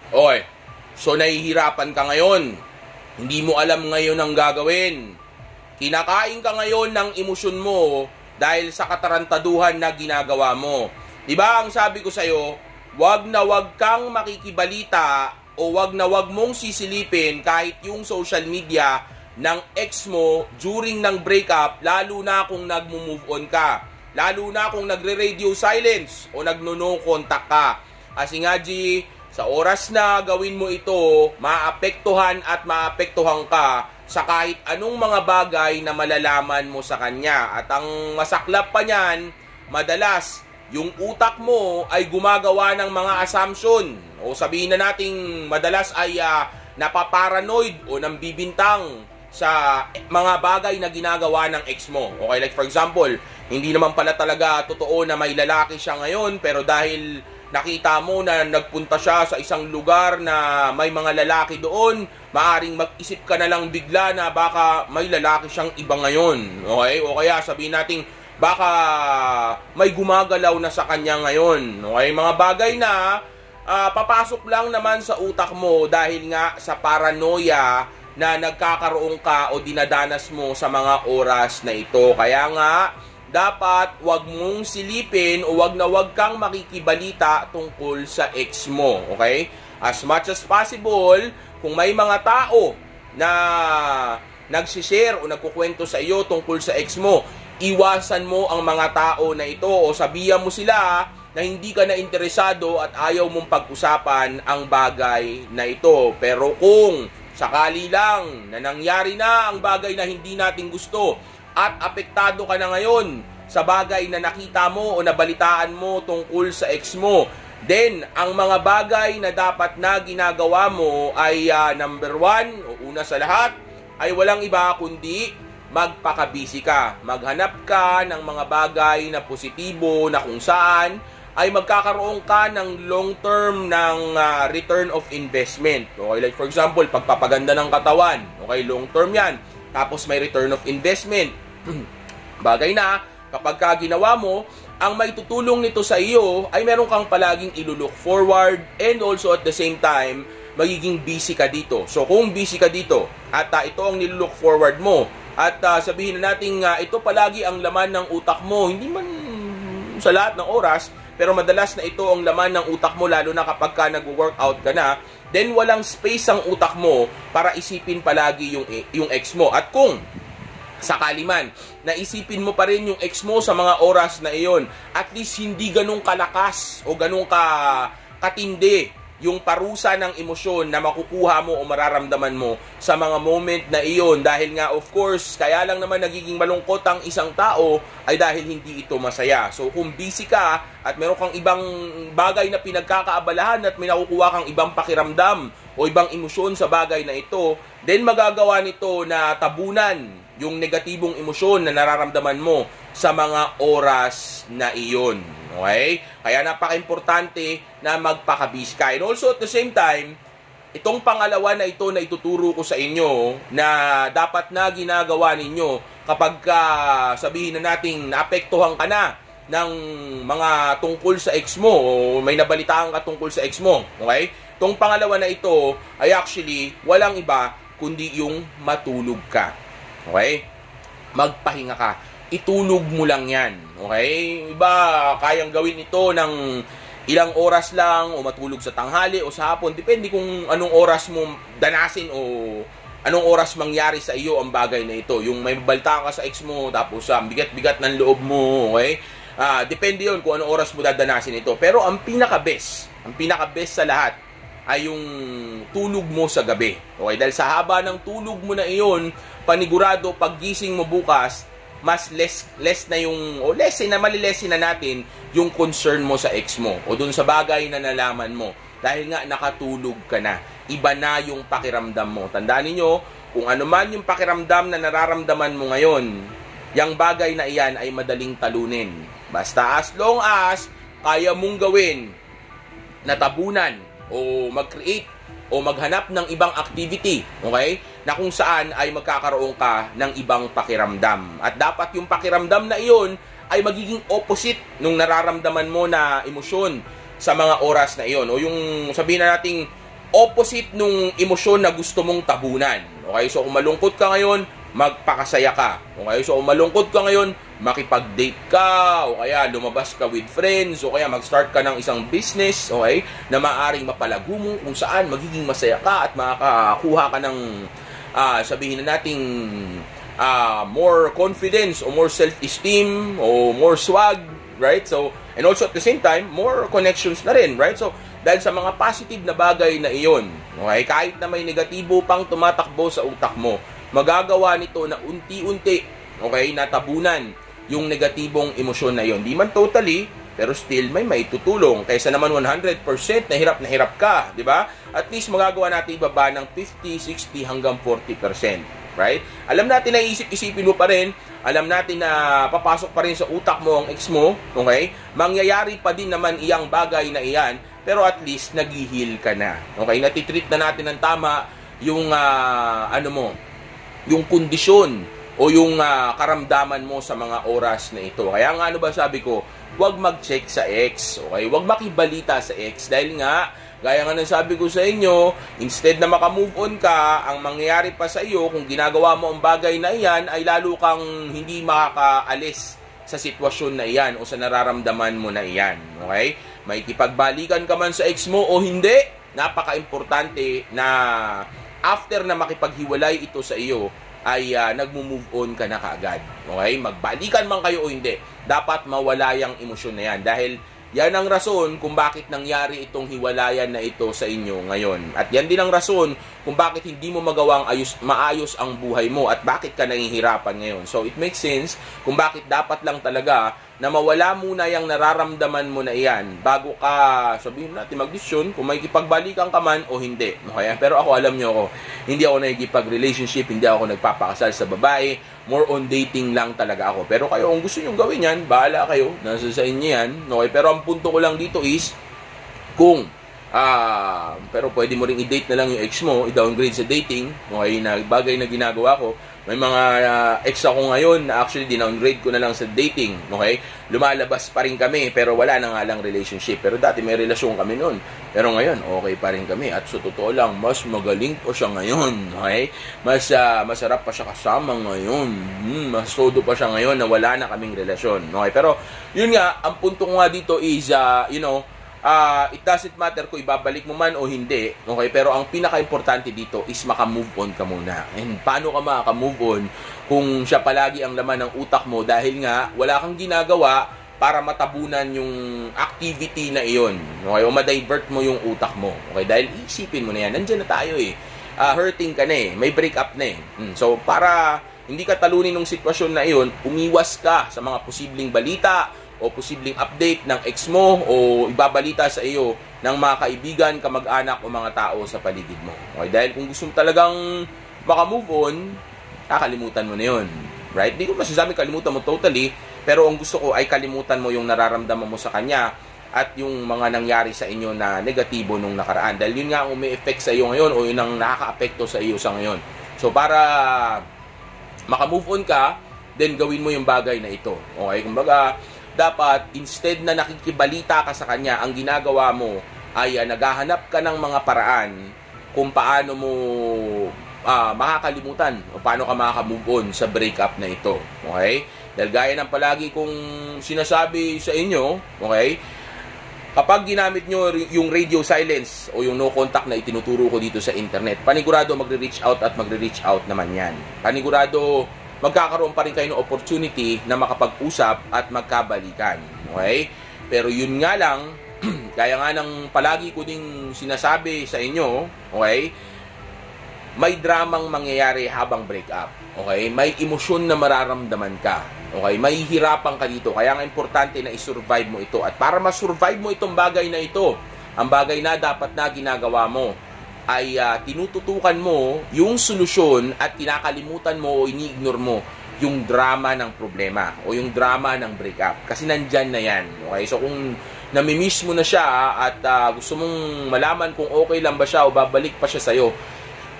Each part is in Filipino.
Okay. So, nahihirapan ka ngayon. Hindi mo alam ngayon ang gagawin. Kinakain ka ngayon ng emosyon mo dahil sa katarantaduhan na ginagawa mo. Diba ang sabi ko sa'yo, wag na wag kang makikibalita o wag na wag mong sisilipin kahit yung social media ng ex mo during ng breakup, lalo na kung nagmo-move on ka. Lalo na kung nagre-radio silence o nagno-no contact ka. Kasi nga, G, sa oras na gawin mo ito, maapektuhan at maapektuhan ka sa kahit anong mga bagay na malalaman mo sa kanya. At ang masaklap pa niyan, madalas, yung utak mo ay gumagawa ng mga assumption. O sabihin na nating madalas ay napaparanoid o nambibintang sa mga bagay na ginagawa ng ex mo. Okay, like for example, hindi naman pala talaga totoo na may lalaki siya ngayon, pero dahil nakita mo na nagpunta siya sa isang lugar na may mga lalaki doon, maaring mag-isip ka na lang bigla na baka may lalaki siyang iba ngayon. Okay? O kaya sabihin natin, baka may gumagalaw na sa kanya ngayon. Okay? Mga bagay na papasok lang naman sa utak mo dahil nga sa paranoia na nagkakaroon ka o dinadanas mo sa mga oras na ito. Kaya nga, dapat wag mong silipin o wag na wag kang makikibalita tungkol sa ex mo. Okay? As much as possible, kung may mga tao na nagsishare o nagkukwento sa iyo tungkol sa ex mo, iwasan mo ang mga tao na ito o sabihan mo sila na hindi ka na interesado at ayaw mong pag-usapan ang bagay na ito. Pero kung sakali lang na nangyari na ang bagay na hindi natin gusto at apektado ka na ngayon sa bagay na nakita mo o nabalitaan mo tungkol sa ex mo, then ang mga bagay na dapat na ginagawa mo ay number one, o una sa lahat, ay walang iba kundi magpakabisi ka. Maghanap ka ng mga bagay na positibo na kung saan ay magkakaroon ka ng long-term ng return of investment. Okay, like for example, pagpapaganda ng katawan. Okay, long-term yan. Tapos may return of investment. Bagay na, kapag ka ginawa mo, ang may tutulong nito sa iyo ay meron kang palaging ilulook forward and also at the same time, magiging busy ka dito. So kung busy ka dito at ito ang nilook forward mo at sabihin na natin ito palagi ang laman ng utak mo, hindi man sa lahat ng oras, pero madalas na ito ang laman ng utak mo lalo na kapag ka nag-workout ka na, then walang space ang utak mo para isipin palagi yung ex mo. At kung sakali man, naisipin mo pa rin yung ex mo sa mga oras na iyon, at least hindi ganun kalakas o ganun katindi yung parusa ng emosyon na makukuha mo o mararamdaman mo sa mga moment na iyon. Dahil nga, of course, kaya lang naman nagiging malungkot ang isang tao ay dahil hindi ito masaya. So, kung busy ka at meron kang ibang bagay na pinagkakaabalahan at may nakukuha kang ibang pakiramdam o ibang emosyon sa bagay na ito, then magagawa nito na tabunan yung negatibong emosyon na nararamdaman mo sa mga oras na iyon. Okay? Kaya napaka-importante na magpakabis ka. And also at the same time, itong pangalawa na ito na ituturo ko sa inyo na dapat na ginagawa ninyo kapag sabihin na nating naapektuhan ka na ng mga tungkol sa ex mo o may nabalitaan ka tungkol sa ex mo. Okay? Itong pangalawa na ito ay actually walang iba kundi yung matulog ka. Okay? Magpahinga ka. Itulog mo lang yan. Okay? Iba, kayang gawin ito ng ilang oras lang o matulog sa tanghali o sa hapon. Depende kung anong oras mo danasin o anong oras mangyari sa iyo ang bagay na ito. Yung may balta ka sa ex mo tapos bigat-bigat ng loob mo. Okay? Depende yun kung anong oras mo dadanasin ito. Pero ang pinaka-best sa lahat ay yung tulog mo sa gabi. Okay? Dahil sa haba ng tulog mo na iyon, panigurado paggising mo bukas, mas less na yung, o malilesin na natin yung concern mo sa ex mo o dun sa bagay na nalaman mo. Dahil nga nakatulog ka na. Iba na yung pakiramdam mo. Tandaan niyo, kung ano man yung pakiramdam na nararamdaman mo ngayon, yung bagay na iyan ay madaling talunin. Basta as long as kaya mong gawin na tabunan o mag-create o maghanap ng ibang activity, okay? Na kung saan ay magkakaroon ka ng ibang pakiramdam. At dapat yung pakiramdam na iyon ay magiging opposite nung nararamdaman mo na emosyon sa mga oras na iyon. O yung sabihin na nating opposite nung emosyon na gusto mong tabunan. Okay? So, kung malungkot ka ngayon, magpakasaya ka. Okay? So, kung malungkot ka ngayon, makipag-date ka, o kaya lumabas ka with friends, o kaya mag-start ka ng isang business, okay? Na maaaring mapalago mo kung saan magiging masaya ka at makakakuha ka ng, sabihin na nating, more confidence o more self-esteem o more swag, right? So, and also at the same time, more connections na rin, right? So, dahil sa mga positive na bagay na iyon, okay, kahit na may negatibo pang tumatakbo sa utak mo, magagawa nito na unti-unti, okay, natabunan yung negatibong emosyon na iyon. Di man totally, pero still may maitutulong. Kaysa naman 100% na hirap ka, di ba? At least magagawa natin ibaba ng 50, 60 hanggang 40%. Right? Alam natin na isip-isipin mo pa rin, alam natin na papasok pa rin sa utak mo ang ex mo, okay? Mangyayari pa din naman iyang bagay na iyan, pero at least nag-heal ka na. Okay? Natitreat na natin ng tama yung yung kondisyon o yung karamdaman mo sa mga oras na ito. Kaya nga sabi ko, huwag mag-check sa ex, okay? Huwag makibalita sa ex dahil nga gaya nga ng sabi ko sa inyo, instead na makamove on ka, ang mangyayari pa sa iyo kung ginagawa mo ang bagay na iyan ay lalo kang hindi makakaalis sa sitwasyon na iyan o sa nararamdaman mo na iyan. Okay? May kipagbalikan ka man sa ex mo o hindi, napaka-importante na after na makipaghiwalay ito sa iyo, ay nagmo-move on ka na kaagad. Okay? Magbalikan man kayo o hindi, dapat mawala yung emosyon na yan dahil yan ang rason kung bakit nangyari itong hiwalayan na ito sa inyo ngayon. At yan din ang rason kung bakit hindi mo magawang maayos ang buhay mo at bakit ka nahihirapan ngayon. So, it makes sense kung bakit dapat lang talaga na mawala muna yung nararamdaman mo na iyan bago ka, sabihin natin, magdesisyon kung may kipagbalikan ka man o hindi. Okay? Pero ako, alam nyo ako, hindi ako nakikipag-relationship, hindi ako nagpapakasal sa babae, more on dating lang talaga ako. Pero kayo, kung gusto nyo gawin yan, bahala kayo, nasa sa inyo yan. Okay? Pero ang punto ko lang dito is, kung, pero pwede mo ring i-date na lang yung ex mo, i-downgrade sa dating, okay, na bagay na ginagawa ko. May mga ex ako ngayon na actually dinowngrade ko na lang sa dating, okay? Lumalabas pa rin kami, pero wala na nga lang relationship. Pero dati may relasyon kami noon. Pero ngayon, okay pa rin kami. At sa totoo lang, mas magaling pa siya ngayon, okay? Mas masarap pa siya kasama ngayon. Mas todo pa siya ngayon na wala na kaming relasyon, okay? Pero yun nga, ang punto ko nga dito is, it doesn't matter kung ibabalik mo man o hindi, okay? Pero ang pinaka-importante dito is maka-move on ka muna. And paano ka maka-move on kung siya palagi ang laman ng utak mo dahil nga wala kang ginagawa para matabunan yung activity na iyon, okay? O ma-divert mo yung utak mo, okay? Dahil isipin mo na yan, nandyan na tayo eh. Hurting ka na eh, may break up na eh. So para hindi ka talunin ng sitwasyon na iyon, umiwas ka sa mga posibleng balita o posibleng update ng ex mo o ibabalita sa iyo ng mga kaibigan, kamag-anak o mga tao sa paligid mo. Okay? Dahil kung gusto mo talagang maka-move on, kakalimutan mo na yun. Right? Hindi ko masasabi kalimutan mo totally, pero ang gusto ko ay kalimutan mo yung nararamdaman mo sa kanya at yung mga nangyari sa inyo na negatibo nung nakaraan. Dahil yun nga ang umi-effect sa iyo ngayon o yun ang nakaka-apekto sa iyo sa ngayon. So para maka-move on ka, then gawin mo yung bagay na ito. Okay? Kumbaga, dapat, instead na nakikibalita ka sa kanya, ang ginagawa mo ay naghahanap ka ng mga paraan kung paano mo makakalimutan o paano ka makaka-move on sa breakup na ito. Okay? Dahil gaya ng palagi kong sinasabi sa inyo, okay, kapag ginamit nyo yung radio silence o yung no contact na itinuturo ko dito sa internet, panigurado magre-reach out at magre-reach out naman yan. Panigurado magkakaroon pa rin kayo ng opportunity na makapag-usap at magkabalikan. Okay? Pero yun nga lang, kaya nga ng palagi ko ding sinasabi sa inyo, okay, may dramang mangyayari habang break up. Okay? May emosyon na mararamdaman ka. Okay? May hirapan ka dito. Kaya nga importante na i-survive mo ito. At para ma-survive mo itong bagay na ito, ang bagay na dapat na ginagawa mo, ay tinututukan mo yung solusyon at kinakalimutan mo o ini-ignore mo yung drama ng problema o yung drama ng breakup. Kasi nandyan na yan. Okay? So kung namimiss mo na siya at gusto mong malaman kung okay lang ba siya o babalik pa siya sa'yo,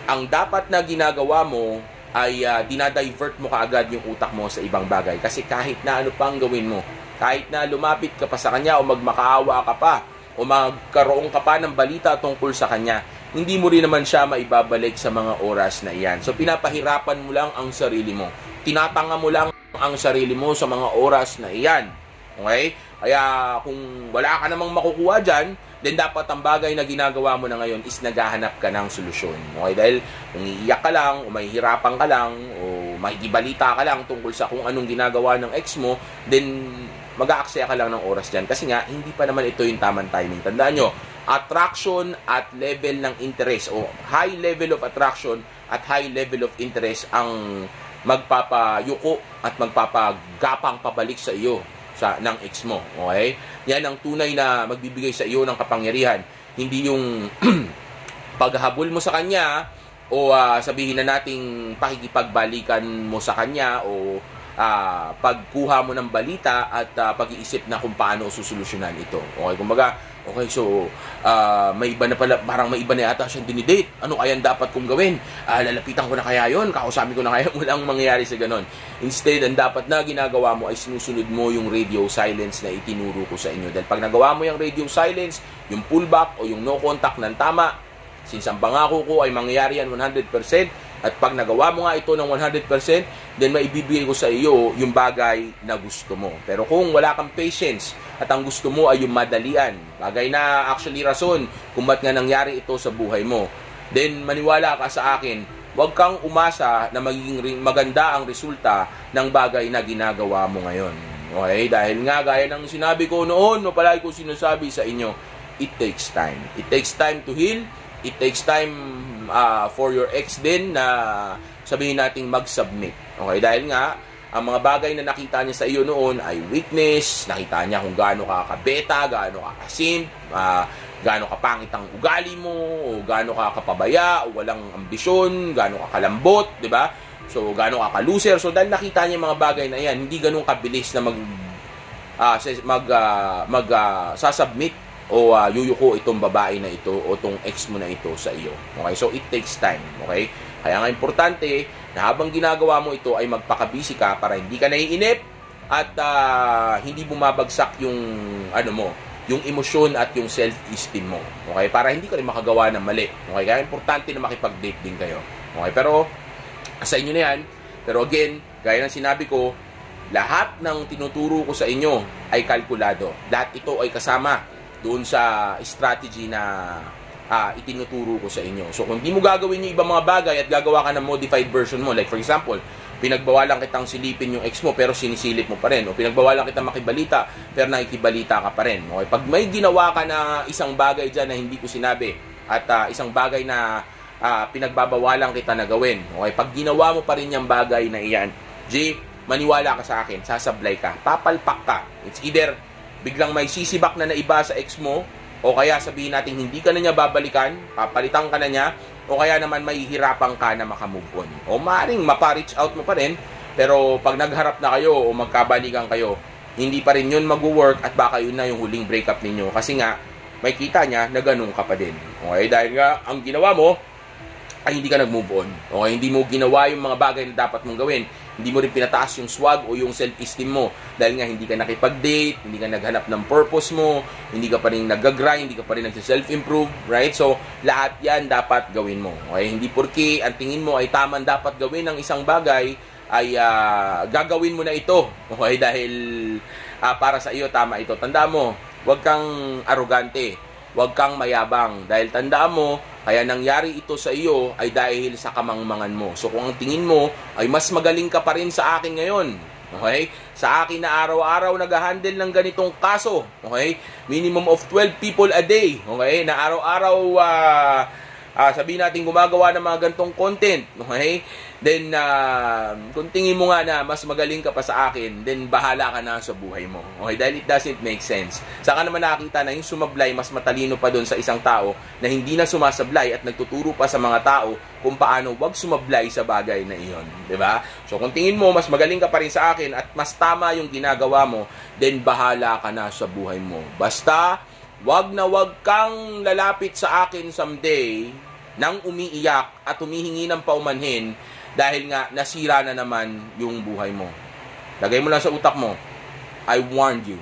ang dapat na ginagawa mo ay dinadivert mo kaagad yung utak mo sa ibang bagay. Kasi kahit na ano pang gawin mo, kahit na lumapit ka pa sa kanya o magmakaawa ka pa, o magkaroon ka pa ng balita tungkol sa kanya, hindi mo rin naman siya maibabalik sa mga oras na iyan. So, pinapahirapan mo lang ang sarili mo. Tinatanga mo lang ang sarili mo sa mga oras na iyan. Okay? Kaya, kung wala ka namang makukuha dyan, then dapat ang bagay na ginagawa mo na ngayon is naghahanap ka ng solusyon. Okay? Dahil kung iiyak ka lang, o mahihirapan ka lang, o makikibalita ka lang tungkol sa kung anong ginagawa ng ex mo, then mag-aaksaya ka lang ng oras dyan. Kasi nga, hindi pa naman ito yung tamang timing. Tandaan nyo, attraction at level ng interest, o high level of attraction at high level of interest ang magpapayuko at magpapagapang pabalik sa iyo ng ex mo. Okay? Yan ang tunay na magbibigay sa iyo ng kapangyarihan. Hindi yung paghabol mo sa kanya o sabihin na nating pakikipagbalikan mo sa kanya o pagkuha mo ng balita at pag-iisip na kung paano susolusyonan ito. Okay, kumbaga, okay, so may iba na pala, parang may iba na yata siyang dinidate. Ano kaya dapat kong gawin? Lalapitan ko na kaya yon, kausapin ko na kaya, walang mangyayari sa ganon. Instead, ang dapat na ginagawa mo ay sinusunod mo yung radio silence na itinuro ko sa inyo. Dahil pag nagawa mo yung radio silence, yung pullback o yung no contact ng tama, since ang pangako ko ay mangyayari yan 100%, at pag nagawa mo nga ito ng 100%, then maibibigay ko sa iyo yung bagay na gusto mo. Pero kung wala kang patience at ang gusto mo ay yung madalian, bagay na actually rason kung ba't nga nangyari ito sa buhay mo, then maniwala ka sa akin, huwag kang umasa na magiging maganda ang resulta ng bagay na ginagawa mo ngayon. Okay? Dahil nga, gaya ng sinabi ko noon, o palagi ko sinasabi sa inyo, it takes time. It takes time to heal. It takes time for your ex din na sabihin nating mag-submit. Okay? Dahil nga, ang mga bagay na nakita niya sa iyo noon ay weakness, nakita niya kung gaano ka kabeta, gaano ka kasimp, gaano ka pangit ang ugali mo, o gaano ka kapabaya, o walang ambisyon, gaano ka kalambot, di ba? So, gaano ka ka-loser. So, dahil nakita niya mga bagay na yan, hindi ganun kabilis na sasubmit o yuyuko itong babae na ito o itong ex mo na ito sa iyo. Okay? So, it takes time. Okay? Kaya nga importante na habang ginagawa mo ito ay magpakabisi ka para hindi ka naiinip at hindi bumabagsak yung yung emosyon at yung self-esteem mo. Okay? Para hindi ka rin makagawa ng mali. Okay? Kaya importante na makipag-date din kayo. Okay? Pero sa inyo na yan. Pero again, gaya ng sinabi ko, lahat ng tinuturo ko sa inyo ay kalkulado. Lahat ito ay kasama doon sa strategy na itinuturo ko sa inyo. So, kung hindi mo gagawin yung ibang mga bagay at gagawa ka ng modified version mo, like for example, pinagbawalan kitang silipin yung ex mo pero sinisilip mo pa rin, o pinagbawalan kitang makibalita pero nakikibalita ka pa rin. Okay? Pag may ginawa ka na isang bagay dyan na hindi ko sinabi at isang bagay na pinagbabawalan kita na gawin, okay? Pag ginawa mo pa rin yung bagay na iyan, maniwala ka sa akin, sasablay ka, papalpak ka. It's either biglang may sisibak na iba sa ex mo, o kaya sabihin natin hindi ka na niya babalikan, papalitan ka na niya, o kaya naman mahihirapan ka na makamove on. O maaaring mapa-reach out mo pa rin, pero pag nagharap na kayo o magkabalikan kayo, hindi pa rin yun mag-work at baka yun na yung huling breakup ninyo. Kasi nga, may kita niya na ganun ka pa din. Okay? Dahil nga, ang ginawa mo ay hindi ka nag-move on. Okay? Hindi mo ginawa yung mga bagay na dapat mong gawin. Hindi mo rin pinataas yung swag o yung self-esteem mo. Dahil nga hindi ka nakipag-date, hindi ka naghanap ng purpose mo, hindi ka pa rin nag-grind, hindi ka pa rin nag-self-improve, right? So, lahat yan dapat gawin mo. Okay? Hindi porke ang tingin mo ay tamang dapat gawin ng isang bagay, ay gagawin mo na ito. Okay? Dahil para sa iyo, tama ito. Tandaan mo, huwag kang arrogante, huwag kang mayabang. Dahil tandaan mo, kaya nangyari ito sa iyo ay dahil sa kamangmangan mo. So kung ang tingin mo ay mas magaling ka pa rin sa akin ngayon, okay? Sa akin na araw-araw nag-handle ng ganitong kaso, okay? Minimum of 12 people a day, okay? Na araw-araw sabihin natin gumagawa ng mga gantong content, okay? Then kung tingin mo nga na mas magaling ka pa sa akin, then bahala ka na sa buhay mo. Okay? Dahil it doesn't make sense. Saka naman nakakita na yung sumablay mas matalino pa doon sa isang tao na hindi na sumasablay at nagtuturo pa sa mga tao kung paano wag sumablay sa bagay na iyon. Diba? So kung tingin mo mas magaling ka pa rin sa akin at mas tama yung ginagawa mo, then bahala ka na sa buhay mo. Basta wag na wag kang lalapit sa akin someday nang umiiyak at humihingi ng paumanhin dahil nga nasira na naman yung buhay mo. Lagay mo lang sa utak mo, I warned you.